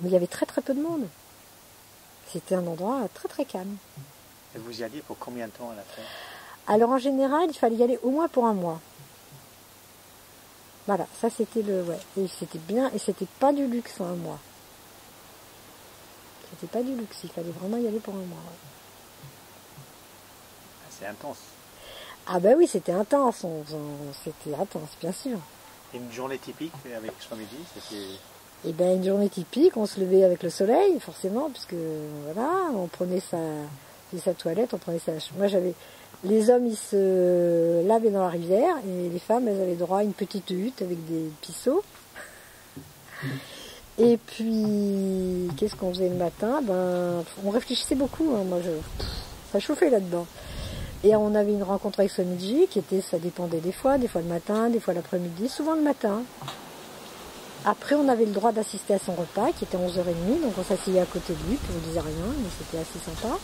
il y avait très très peu de monde. C'était un endroit très très calme. Et vous y alliez pour combien de temps à la fin? Alors en général, il fallait y aller au moins pour un mois. Voilà, ça c'était et c'était bien, et c'était pas du luxe un mois. C'était pas du luxe, il fallait vraiment y aller pour un mois. Ouais. C'est intense. Ah ben oui, c'était intense, c'était intense, bien sûr. Et une journée typique avec Swamiji, c'était... Et ben une journée typique, on se levait avec le soleil, forcément, puisque voilà, on prenait sa toilette, on prenait sa... Moi j'avais... Les hommes, ils se lavaient dans la rivière, et les femmes, elles avaient droit à une petite hutte avec des pisseaux. Et puis, qu'est-ce qu'on faisait le matin? Ben, on réfléchissait beaucoup, hein, ça chauffait là-dedans. Et on avait une rencontre avec Swamiji qui était, ça dépendait des fois le matin, des fois l'après-midi, souvent le matin. Après, on avait le droit d'assister à son repas, qui était à 11h30, donc on s'asseyait à côté de lui, puis on disait rien, mais c'était assez sympa.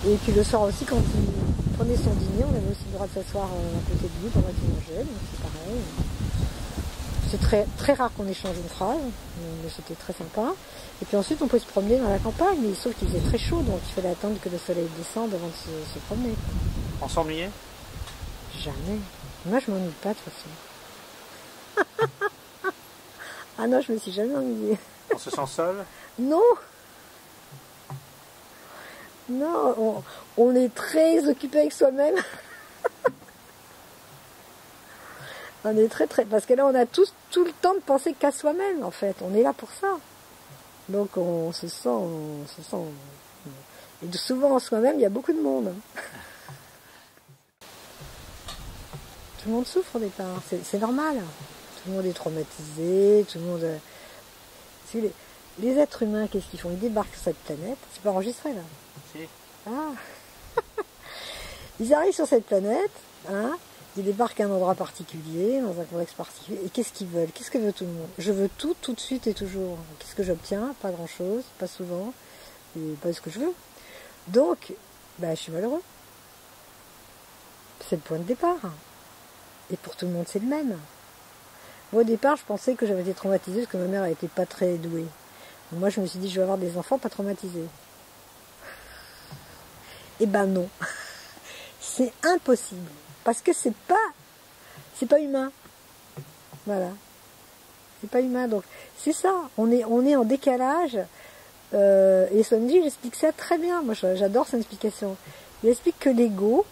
Et puis le soir aussi, quand il prenait son dîner, on avait aussi le droit de s'asseoir à côté de lui pendant qu'il mangeait, donc c'est pareil. C'est très, très rare qu'on échange une phrase, mais c'était très sympa. Et puis ensuite, on pouvait se promener dans la campagne, mais sauf qu'il faisait très chaud, donc il fallait attendre que le soleil descende avant de se promener. On s'ennuyait? Jamais. Moi, je m'ennuie pas de toute façon. Ah non, je me suis jamais ennuyée. On se sent seul? Non. Non, on est très occupé avec soi-même. On est très très... Parce que là, on a tout le temps de penser qu'à soi-même, en fait. On est là pour ça. Donc, on se sent... Et souvent, en soi-même, il y a beaucoup de monde. Tout le monde souffre au départ. C'est normal. Tout le monde est traumatisé. Tout le monde... Les êtres humains, qu'est-ce qu'ils font? Ils débarquent sur cette planète. C'est pas enregistré, là. Si. Ah. Ils arrivent sur cette planète, hein, ils débarquent à un endroit particulier, dans un contexte particulier, et qu'est-ce qu'ils veulent? Qu'est-ce que veut tout le monde? Je veux tout de suite et toujours. Qu'est-ce que j'obtiens? Pas grand-chose, pas souvent, et pas ce que je veux. Donc, je suis malheureux. C'est le point de départ. Et pour tout le monde, c'est le même. Moi, au départ, je pensais que j'avais été traumatisée parce que ma mère n'était pas très douée. Moi, je me suis dit, je vais avoir des enfants pas traumatisés. Eh ben non, c'est impossible, parce que c'est pas humain. Voilà, c'est pas humain. Donc c'est ça, on est en décalage. Et Swamiji, il explique ça très bien. Moi, j'adore son explication. Il explique que l'ego,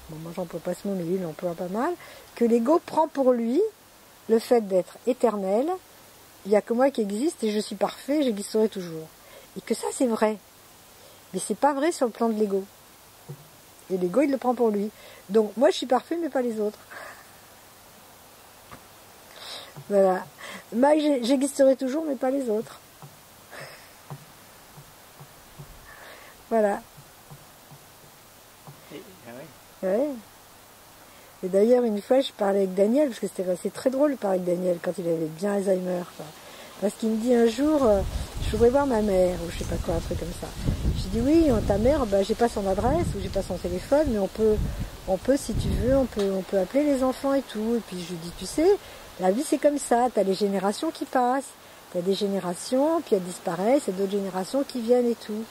bon, moi j'emploie pas ce mot, mais lui il emploie pas mal, que l'ego prend pour lui le fait d'être éternel. Il n'y a que moi qui existe et je suis parfait, j'existerai toujours. Et que ça c'est vrai, mais c'est pas vrai sur le plan de l'ego. Et l'ego, il le prend pour lui. Donc, moi, je suis parfait, mais pas les autres. Voilà. Moi, j'existerai toujours, mais pas les autres. Voilà. Ouais. Et d'ailleurs, une fois, je parlais avec Daniel, parce que c'est très drôle de parler avec Daniel quand il avait bien Alzheimer. Quoi. Parce qu'il me dit un jour, je voudrais voir ma mère, ou je sais pas quoi, un truc comme ça. J'ai dit oui, ta mère, j'ai pas son adresse ou j'ai pas son téléphone, mais on peut, si tu veux, on peut appeler les enfants et tout. Et puis je lui dis, tu sais, la vie c'est comme ça, t'as les générations qui passent, t'as des générations, puis elles disparaissent, et d'autres générations qui viennent et tout.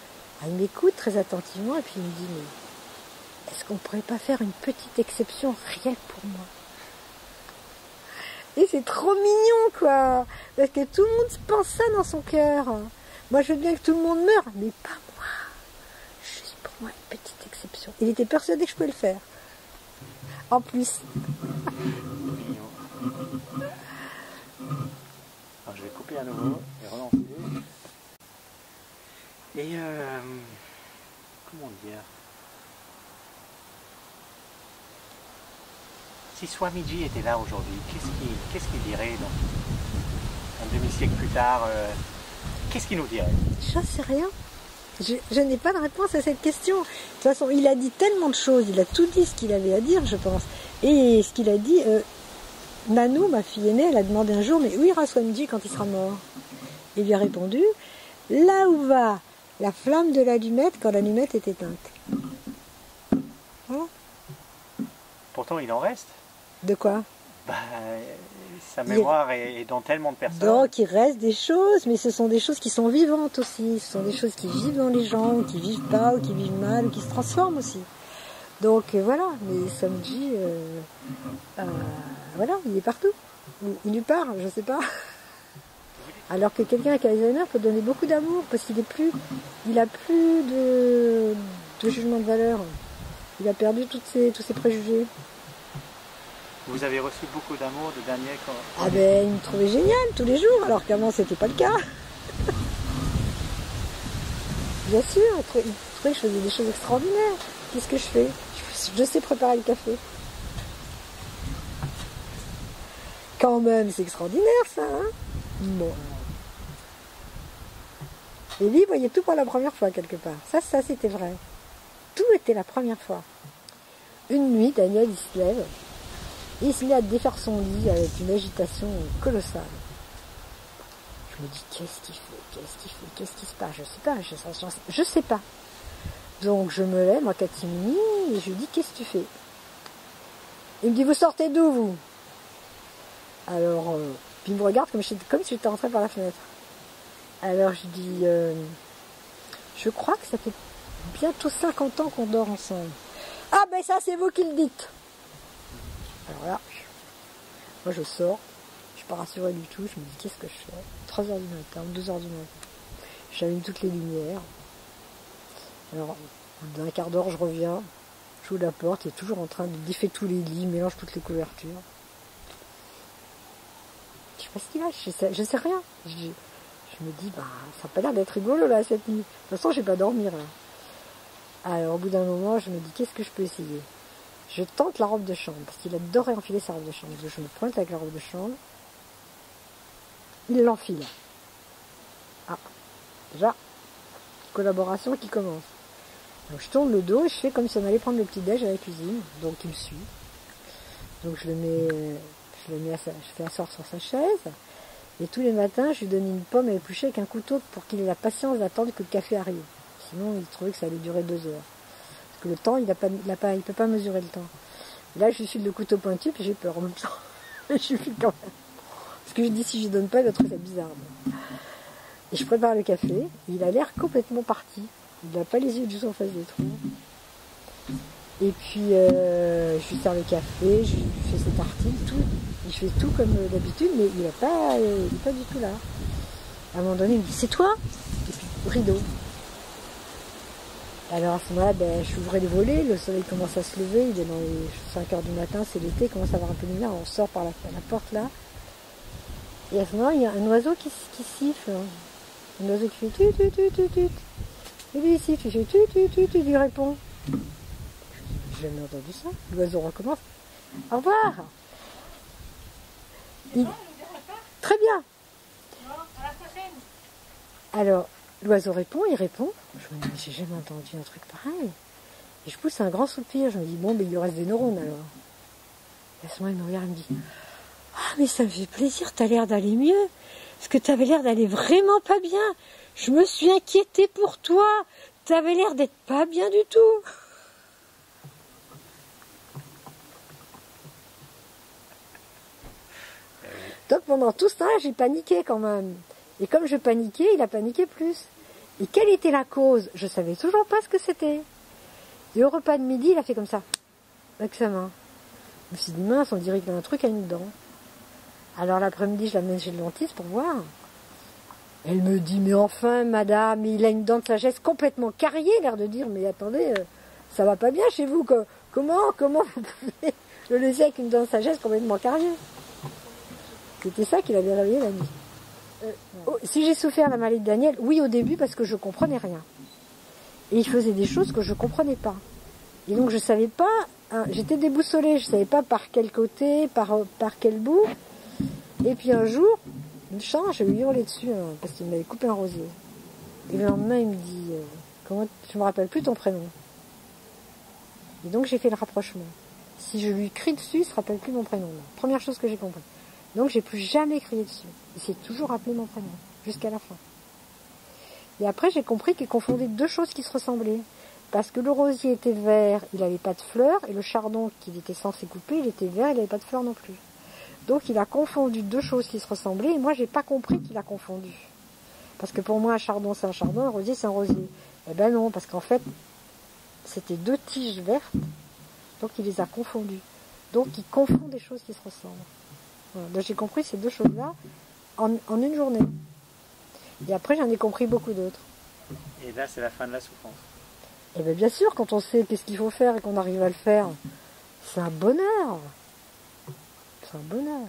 Il m'écoute très attentivement et puis il me dit, mais est-ce qu'on pourrait pas faire une petite exception rien que pour moi? Et c'est trop mignon, quoi, parce que tout le monde pense ça dans son cœur. Moi, je veux bien que tout le monde meure, mais pas moi. Juste pour moi, une petite exception. Il était persuadé que je pouvais le faire. En plus. Alors, je vais couper à nouveau et relancer. Et comment dire? Si Swamiji était là aujourd'hui, qu'est-ce qu'il dirait un demi-siècle plus tard? Qu'est-ce qu'il nous dirait? Je sais rien. Je n'ai pas de réponse à cette question. De toute façon, il a dit tellement de choses, il a tout dit ce qu'il avait à dire, je pense. Et ce qu'il a dit, Nanou, ma fille aînée, elle a demandé un jour, mais où ira Swamiji quand il sera mort? Il lui a répondu, là où va la flamme de l'allumette quand l'allumette est éteinte. Voilà. Pourtant, il en reste. De quoi? Sa mémoire est dans tellement de personnes. Donc il reste des choses, mais ce sont des choses qui sont vivantes aussi. Ce sont des choses qui vivent dans les gens, ou qui vivent pas, ou qui vivent mal, ou qui se transforment aussi. Donc voilà, mais Swamiji, voilà, il est partout. Il lui parle, je sais pas. Vous dites Alors que quelqu'un qui a Alzheimer peut donner beaucoup d'amour parce qu'il a plus de jugement de valeur. Il a perdu tous ses préjugés. Vous avez reçu beaucoup d'amour de Daniel quand... Ah ben, il me trouvait génial tous les jours, alors qu'avant c'était pas le cas. Bien sûr, il trouvait que je faisais des choses extraordinaires. Qu'est-ce que je fais? Je sais préparer le café. Quand même, c'est extraordinaire ça, hein? Bon. Et lui, il voyait tout pour la première fois quelque part. Ça c'était vrai. Tout était la première fois. Une nuit, Daniel, il se lève. Il se met à défaire son lit avec une agitation colossale. Je me dis, qu'est-ce qu'il fait? Qu'est-ce qui se passe? Je sais pas, je sais pas. Donc je me lève, moi, catimini, et je lui dis, qu'est-ce que tu fais? Il me dit, vous sortez d'où, vous? Alors, puis il me regarde comme si j'étais rentrée par la fenêtre. Alors je dis, je crois que ça fait bientôt 50 ans qu'on dort ensemble. Ah ben ça c'est vous qui le dites. Alors là, moi je sors, je suis pas rassurée du tout, je me dis qu'est-ce que je fais? 3 heures du matin, 2 heures du matin. J'allume toutes les lumières. Alors, dans un quart d'heure je reviens, j'ouvre la porte, il est toujours en train de défaire tous les lits, mélange toutes les couvertures. Je sais pas ce qu'il a, je sais rien. Je me dis, bah, ça n'a pas l'air d'être rigolo là cette nuit. De toute façon, je vais pas dormir là. Alors au bout d'un moment, je me dis, qu'est-ce que je peux essayer? Je tente la robe de chambre, parce qu'il adorait enfiler sa robe de chambre. Donc je me pointe avec la robe de chambre. Il l'enfile. Ah, déjà, collaboration qui commence. Donc je tourne le dos et je fais comme si on allait prendre le petit-déj à la cuisine. Donc il me suit. Donc je fais asseoir sur sa chaise. Et tous les matins, je lui donne une pomme à éplucher avec un couteau pour qu'il ait la patience d'attendre que le café arrive. Sinon, il trouvait que ça allait durer 2 heures. Parce que le temps, il peut pas mesurer le temps. Et là, je lui file le couteau pointu, puis j'ai peur en même temps. Je lui file quand même. Parce que je dis, si je lui donne pas, il va trouver ça bizarre. Et je prépare le café, et il a l'air complètement parti. Il n'a pas les yeux du tout en face des trous. Et puis, je lui sers le café, je lui fais ses tartines, tout. Il fait tout comme d'habitude, mais il n'est pas du tout là. À un moment donné, il me dit, c'est toi? Et puis, rideau. Alors à ce moment-là, j'ouvrais les volets, le soleil commence à se lever, il est dans les 5 heures du matin, c'est l'été, il commence à avoir un peu de lumière, on sort par la porte là. Et à ce moment-là, il y a un oiseau qui siffle. Un oiseau qui fait tu tu tu tu tu. Et lui il siffle, il fait tu tu tu tu, il lui répond. J'ai jamais entendu ça. L'oiseau recommence. Au revoir. Très bien. Alors, l'oiseau répond, il répond. Je me dis, mais j'ai jamais entendu un truc pareil. Et je pousse un grand soupir. Je me dis, bon, il lui reste des neurones alors. Et à ce moment, il me regarde et me dit, ah, mais ça me fait plaisir, t'as l'air d'aller mieux. Parce que t'avais l'air d'aller vraiment pas bien. Je me suis inquiétée pour toi. T'avais l'air d'être pas bien du tout. Donc pendant tout ce temps-là, j'ai paniqué quand même. Et comme je paniquais, il a paniqué plus. Et quelle était la cause? Je savais toujours pas ce que c'était. Et au repas de midi, il a fait comme ça, avec sa main. Je me suis dit, mince, on dirait qu'il a un truc à une dent. Alors l'après-midi, je l'amène chez le dentiste pour voir. Elle me dit, mais enfin, madame, il a une dent de sagesse complètement carriée, l'air de dire, mais attendez, ça va pas bien chez vous. Comment vous pouvez le laisser avec une dent de sagesse complètement carriée? C'était ça qu'il avait réveillé la nuit. Si j'ai souffert la maladie de Daniel, oui au début parce que je comprenais rien. Et il faisait des choses que je comprenais pas. Et donc je savais pas, j'étais déboussolée, je savais pas par quel côté, par quel bout. Et puis un jour, une chance, je lui hurlé dessus parce qu'il m'avait coupé un rosier. Et le lendemain, il me dit, je me rappelle plus ton prénom. Et donc j'ai fait le rapprochement. Si je lui crie dessus, il se rappelle plus mon prénom. Première chose que j'ai compris. Donc j'ai plus jamais crié dessus. Il s'est toujours appelé mon prénom, jusqu'à la fin. Et après j'ai compris qu'il confondait 2 choses qui se ressemblaient. Parce que le rosier était vert, il n'avait pas de fleurs, et le chardon qu'il était censé couper, il était vert, il n'avait pas de fleurs non plus. Donc il a confondu 2 choses qui se ressemblaient, et moi j'ai pas compris qu'il a confondu. Parce que pour moi un chardon c'est un chardon, un rosier c'est un rosier. Eh ben non, parce qu'en fait c'était 2 tiges vertes, donc il les a confondues. Donc il confond des choses qui se ressemblent. Voilà. Donc j'ai compris ces 2 choses-là en une journée. Et après, j'en ai compris beaucoup d'autres. Et là, c'est la fin de la souffrance. Et bien sûr, quand on sait qu'est-ce qu'il faut faire et qu'on arrive à le faire, c'est un bonheur. C'est un bonheur.